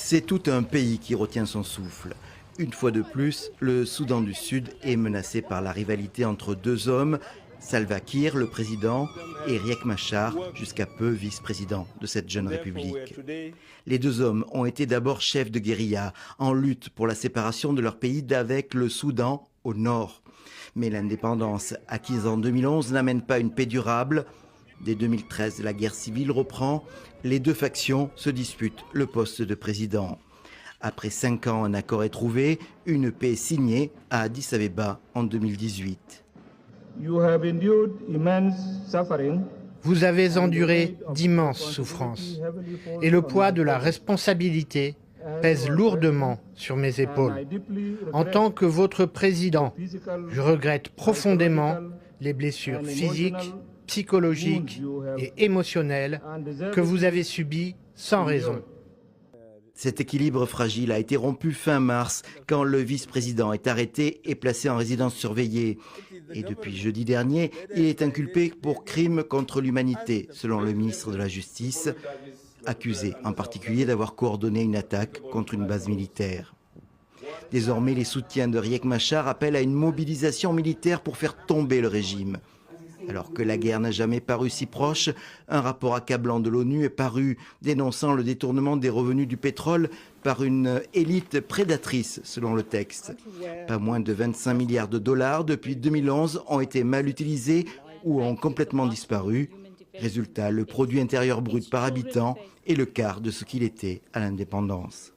C'est tout un pays qui retient son souffle. Une fois de plus, le Soudan du Sud est menacé par la rivalité entre deux hommes, Salva Kiir, le président, et Riek Machar, jusqu'à peu vice-président de cette jeune république. Les deux hommes ont été d'abord chefs de guérilla, en lutte pour la séparation de leur pays d'avec le Soudan au nord. Mais l'indépendance acquise en 2011 n'amène pas une paix durable. Dès 2013, la guerre civile reprend. Les deux factions se disputent le poste de président. Après 5 ans, un accord est trouvé, une paix est signée à Addis Abeba en 2018. Vous avez enduré d'immenses souffrances et le poids de la responsabilité pèse lourdement sur mes épaules. En tant que votre président, je regrette profondément les blessures physiques, psychologiques et émotionnelles que vous avez subies sans raison. Cet équilibre fragile a été rompu fin mars quand le vice-président est arrêté et placé en résidence surveillée. Et depuis jeudi dernier, il est inculpé pour crime contre l'humanité, selon le ministre de la Justice, accusé en particulier d'avoir coordonné une attaque contre une base militaire. Désormais, les soutiens de Riek Machar appellent à une mobilisation militaire pour faire tomber le régime. Alors que la guerre n'a jamais paru si proche, un rapport accablant de l'ONU est paru dénonçant le détournement des revenus du pétrole par une élite prédatrice, selon le texte. Pas moins de 25 milliards de dollars depuis 2011 ont été mal utilisés ou ont complètement disparu. Résultat, le produit intérieur brut par habitant est le quart de ce qu'il était à l'indépendance.